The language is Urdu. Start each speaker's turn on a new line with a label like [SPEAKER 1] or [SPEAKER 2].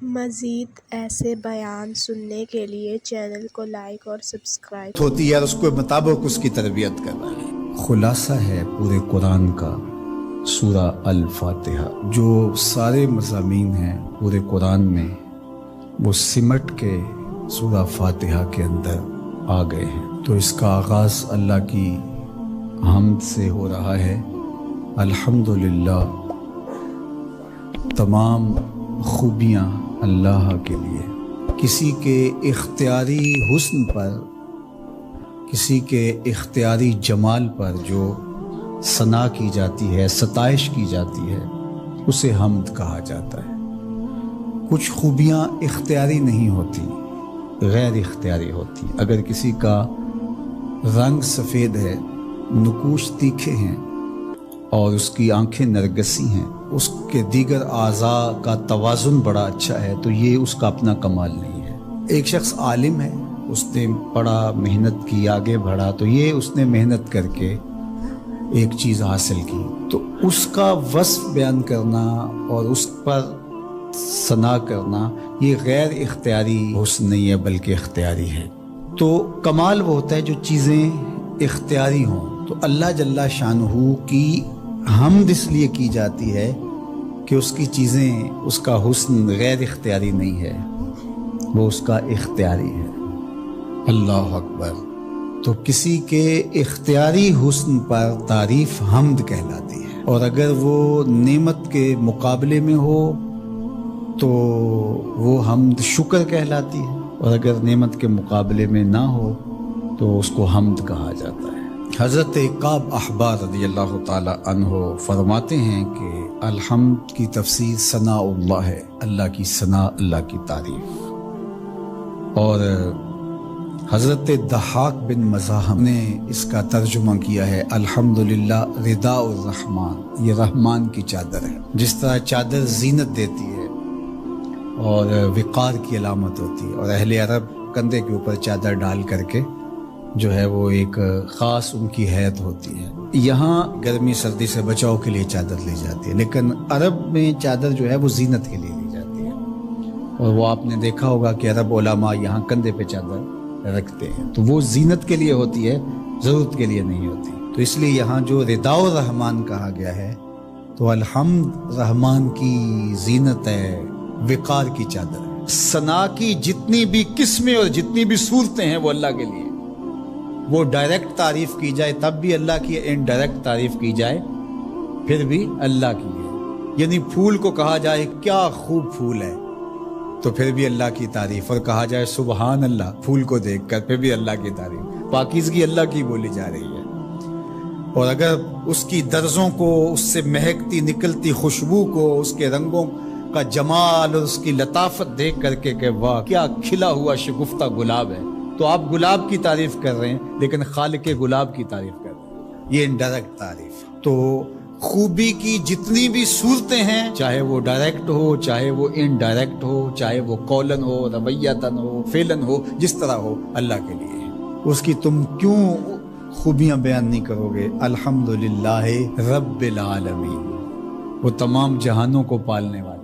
[SPEAKER 1] مزید ایسے بیان سننے کے لیے چینل کو لائک اور سبسکرائب
[SPEAKER 2] ہوتی ہے اور اس کے مطابق اس کی تربیت کرنا ہے۔ خلاصہ ہے پورے قرآن کا سورہ الفاتحہ، جو سارے مضامین ہیں پورے قرآن میں وہ سمٹ کے سورہ فاتحہ کے اندر آ گئے ہیں۔ تو اس کا آغاز اللہ کی حمد سے ہو رہا ہے۔ الحمدللہ، تمام خوبیاں اللہ کے لیے۔ کسی کے اختیاری حسن پر، کسی کے اختیاری جمال پر جو ثنا کی جاتی ہے، ستائش کی جاتی ہے، اسے حمد کہا جاتا ہے۔ کچھ خوبیاں اختیاری نہیں ہوتی، غیر اختیاری ہوتی۔ اگر کسی کا رنگ سفید ہے، نقوش تیکھے ہیں اور اس کی آنکھیں نرگسی ہیں، اس کے دیگر اعضاء کا توازن بڑا اچھا ہے، تو یہ اس کا اپنا کمال نہیں ہے۔ ایک شخص عالم ہے، اس نے پڑھا، محنت کی، آگے بڑھا، تو یہ اس نے محنت کر کے ایک چیز حاصل کی، تو اس کا وصف بیان کرنا اور اس پر ثنا کرنا یہ غیر اختیاری حسن نہیں ہے بلکہ اختیاری ہے۔ تو کمال وہ ہوتا ہے جو چیزیں اختیاری ہوں۔ تو اللہ جل شانہ کی حمد اس لیے کی جاتی ہے کہ اس کی چیزیں، اس کا حسن غیر اختیاری نہیں ہے، وہ اس کا اختیاری ہے۔ اللہ اکبر۔ تو کسی کے اختیاری حسن پر تعریف حمد کہلاتی ہے، اور اگر وہ نعمت کے مقابلے میں ہو تو وہ حمد شکر کہلاتی ہے، اور اگر نعمت کے مقابلے میں نہ ہو تو اس کو حمد کہا جاتا ہے۔ حضرت کعب احبار رضی اللہ تعالی عنہ فرماتے ہیں کہ الحمد کی تفسیر ثناء اللہ ہے، اللہ کی ثنا، اللہ کی تعریف۔ اور حضرت ضحاک بن مزاحم نے اس کا ترجمہ کیا ہے الحمدللہ رداء الرحمن، یہ رحمان کی چادر ہے۔ جس طرح چادر زینت دیتی ہے اور وقار کی علامت ہوتی ہے، اور اہل عرب کندھے کے اوپر چادر ڈال کر کے جو ہے وہ ایک خاص ان کی حیت ہوتی ہے۔ یہاں گرمی سردی سے بچاؤ کے لیے چادر لی جاتی ہے، لیکن عرب میں چادر جو ہے وہ زینت کے لیے لی جاتی ہے، اور وہ آپ نے دیکھا ہوگا کہ عرب علماء یہاں کندھے پہ چادر رکھتے ہیں، تو وہ زینت کے لیے ہوتی ہے، ضرورت کے لیے نہیں ہوتی۔ تو اس لیے یہاں جو رداء الرحمن کہا گیا ہے، تو الحمد رحمان کی زینت ہے، وقار کی چادر ہے۔ ثنا کی جتنی بھی قسمیں اور جتنی بھی صورتیں ہیں وہ اللہ کے لیے، وہ ڈائریکٹ تعریف کی جائے تب بھی اللہ کی، انڈائریکٹ تعریف کی جائے پھر بھی اللہ کی ہے۔ یعنی پھول کو کہا جائے کیا خوب پھول ہے تو پھر بھی اللہ کی تعریف، اور کہا جائے سبحان اللہ پھول کو دیکھ کر پھر بھی اللہ کی تعریف، پاکیزگی اللہ کی بولی جا رہی ہے۔ اور اگر اس کی درزوں کو، اس سے مہکتی نکلتی خوشبو کو، اس کے رنگوں کا جمال اور اس کی لطافت دیکھ کر کے کہ واہ کیا کھلا ہوا شگفتہ گلاب ہے، تو آپ گلاب کی تعریف کر رہے ہیں لیکن خالق گلاب کی تعریف کر رہے ہیں، یہ انڈائریکٹ تعریف۔ تو خوبی کی جتنی بھی صورتیں ہیں، چاہے وہ ڈائریکٹ ہو، چاہے وہ انڈائریکٹ ہو، چاہے وہ قولن ہو، رویتن ہو، فعلن ہو، جس طرح ہو، اللہ کے لیے ہے۔ اس کی تم کیوں خوبیاں بیان نہیں کرو گے؟ الحمدللہ رب العالمین، وہ تمام جہانوں کو پالنے والا۔